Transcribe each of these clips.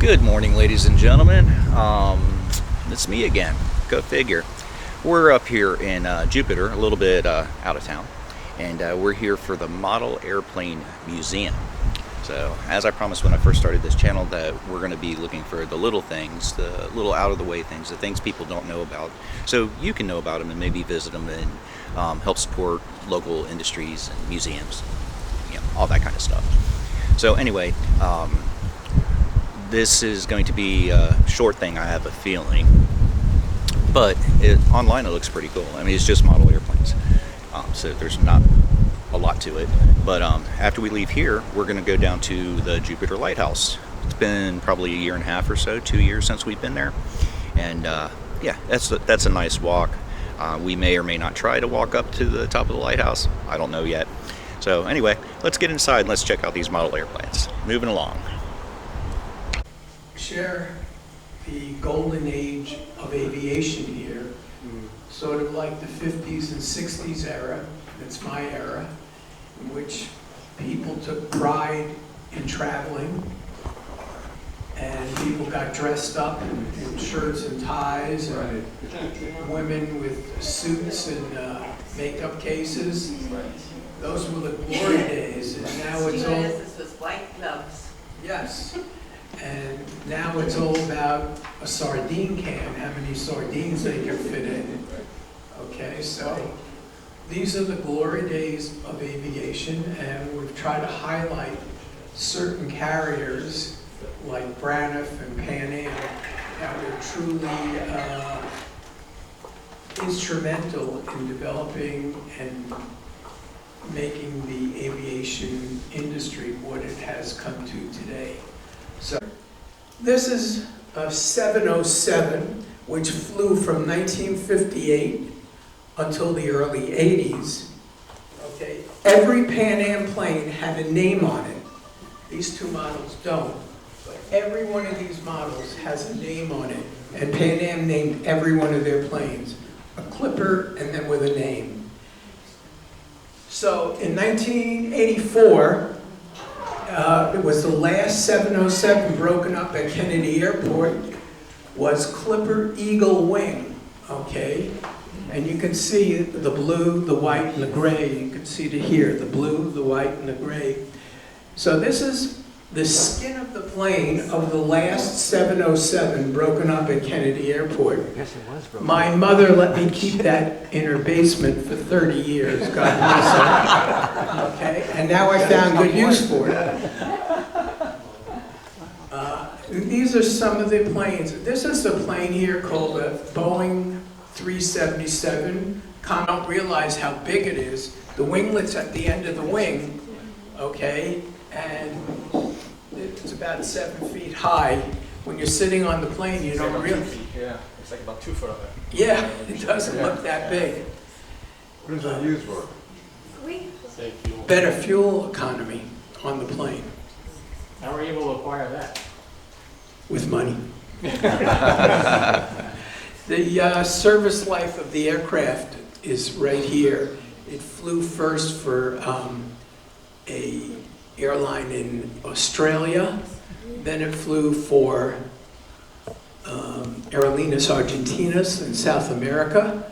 Good morning, ladies and gentlemen. It's me again. Go figure. We're up here in Jupiter, a little bit out of town, and we're here for the Model Airplane Museum. So, as I promised when I first started this channel, that we're going to be looking for the little things, the little out-of-the-way things, the things people don't know about, so you can know about them and maybe visit them and help support local industries and museums, all that kind of stuff. So anyway, this is going to be a short thing, I have a feeling, but online it looks pretty cool. I mean, it's just model airplanes, so there's not a lot to it. But after we leave here, we're going to go down to the Jupiter Lighthouse. It's been probably a year and a half or so, 2 years since we've been there, and yeah, that's a nice walk. We may or may not try to walk up to the top of the lighthouse. I don't know yet. So anyway, let's get inside and let's check out these model airplanes. Moving along. Share the golden age of aviation here, sort of like the 50s and 60s era. That's my era, in which people took pride in traveling, and people got dressed up in shirts and ties, and women with suits and makeup cases. Those were the glory days, and now it's all... This was white gloves. Yes. And now it's all about a sardine can, how many sardines they can fit in. Okay, so these are the glory days of aviation, and we've tried to highlight certain carriers like Braniff and Pan Am that were truly instrumental in developing and making the aviation industry what it has come to today. So this is a 707, which flew from 1958 until the early 80s. Okay, every Pan Am plane had a name on it. These two models don't, but every one of these models has a name on it, and Pan Am named every one of their planes a Clipper and then with a name. So in 1984, it was the last 707 broken up at Kennedy Airport, was Clipper Eagle Wing, okay? And you can see the blue, the white, and the gray. You can see it here, the blue, the white, and the gray. So this is the skin of the plane of the last 707 broken up at Kennedy Airport. Yes, it was broken. My mother let me keep that in her basement for 30 years, God bless her. Okay, and now I found good use for it. These are some of the planes. This is a plane here called a Boeing 377. I don't realize how big it is. The winglet's at the end of the wing, okay, and it's about 7 feet high. When you're sitting on the plane, you don't really... Yeah, it's like about 2 foot of it. Yeah, it doesn't look that big. What is that used for? Better fuel economy on the plane. How were you able to acquire that? With money. The service life of the aircraft is right here. It flew first for a airline in Australia, then it flew for Aerolíneas Argentinas in South America,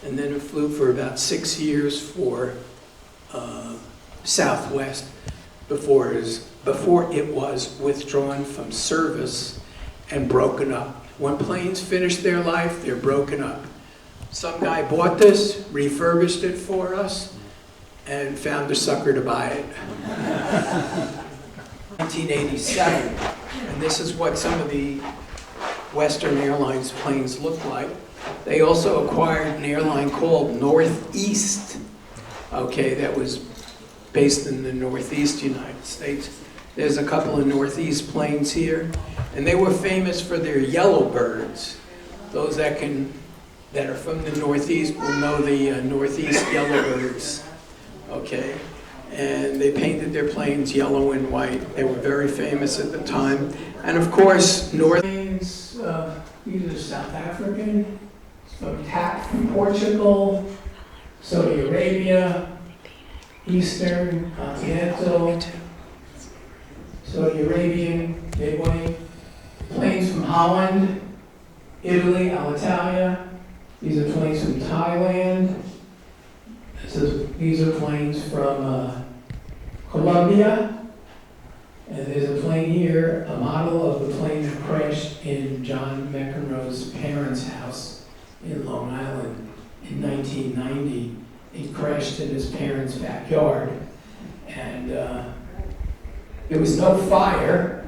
and then it flew for about 6 years for Southwest before it was withdrawn from service and broken up. When planes finish their life, they're broken up. Some guy bought this, refurbished it for us, and found a sucker to buy it. 1987, and this is what some of the Western Airlines planes look like. They also acquired an airline called Northeast, okay, that was based in the Northeast United States. There's a couple of Northeast planes here, and they were famous for their yellow birds. Those that are from the Northeast will know the Northeast yellowbirds, okay? And they painted their planes yellow and white. They were very famous at the time. And of course, planes, these are South African, from TAP from Portugal, Saudi Arabia, Eastern, Continental, Saudi Arabian, Midway, Holland, Italy, Alitalia. These are planes from Thailand. These are planes from Colombia. And there's a plane here, a model of the plane that crashed in John McEnroe's parents' house in Long Island in 1990. It crashed in his parents' backyard. And there was no fire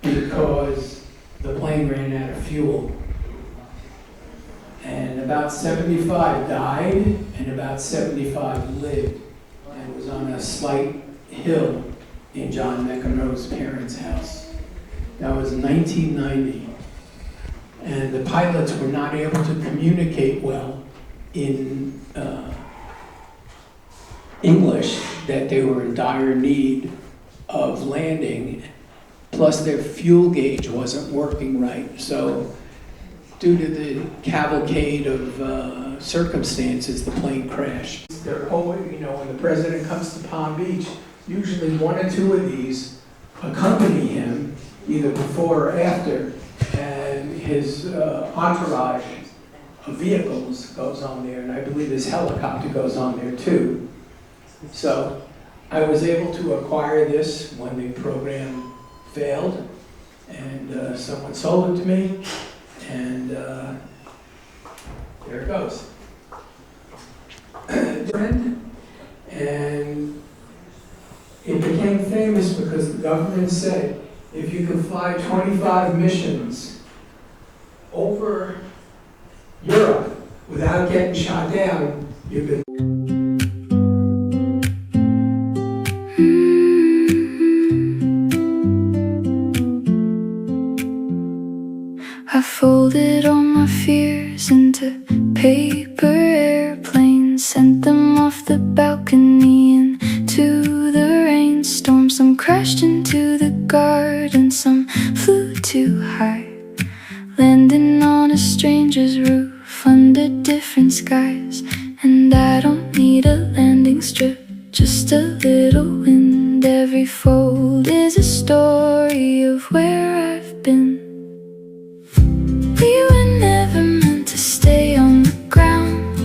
because the plane ran out of fuel. And about 75 died and about 75 lived. And it was on a slight hill in John McEnroe's parents' house. That was 1990. And the pilots were not able to communicate well in English that they were in dire need of landing, plus their fuel gauge wasn't working right. So due to the cavalcade of circumstances, the plane crashed. They're always, when the president comes to Palm Beach, usually one or two of these accompany him, either before or after, and his entourage of vehicles goes on there, and I believe his helicopter goes on there too. So I was able to acquire this when the program failed, and someone sold it to me, and there it goes. And it became famous because the government said, if you can fly 25 missions over Europe without getting shot down, you've been. I folded all my fears into paper airplanes, sent them off the balcony into the rainstorm. Some crashed into the garden, some flew too high, landing on a stranger's roof under different skies. And I don't need a landing strip, just a little wind. Every fold is a story of where I've been. We were never meant to stay on the ground.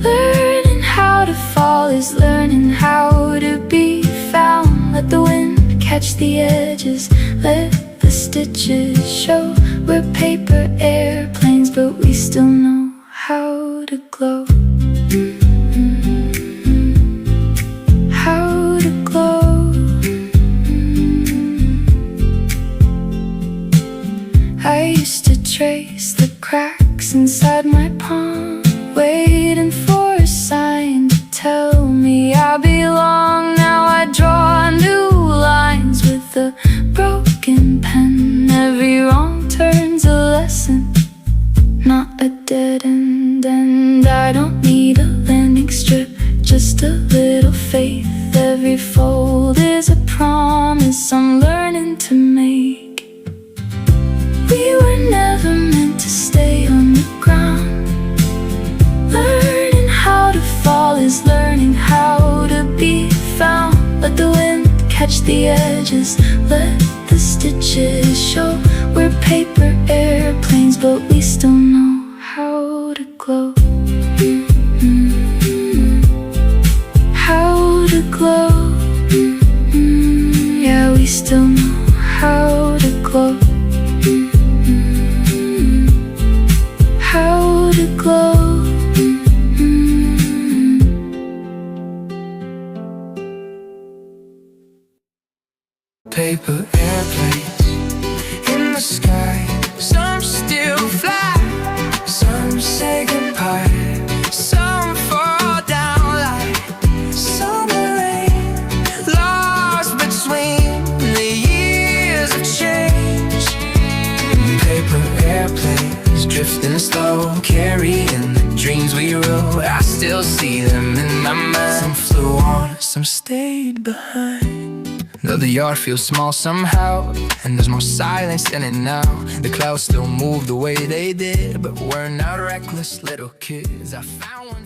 Learning how to fall is learning how to be found. Let the wind catch the edges, let the stitches show. We're paper airplanes, but we still know how to glow. How to glow. I used to trace the cracks inside my palm, waiting for a sign to tell me I belong. Now I draw new lines with a broken pen. Every wrong turn's a lesson, not a dead end. And I don't need a landing strip, just a little faith. Every fold is a promise I'm learning to make. We were never meant to stay on the ground. Learning how to fall is learning how to be found. Let the wind catch the edges, let the stitches show. We're paper airplanes, but we still know how to glow. How to glow. Yeah, we still know how to glow. How to glow. Paper airplanes in the sky. Some still fly, some say goodbye, some fall down like summer rain, lost between the years of change. Paper airplanes drifting slow, carrying the dreams we wrote. I still see them in my mind. Some flew on, some stayed behind. Though the yard feels small somehow, and there's more silence in it now. The clouds still move the way they did, but we're not reckless little kids. I found one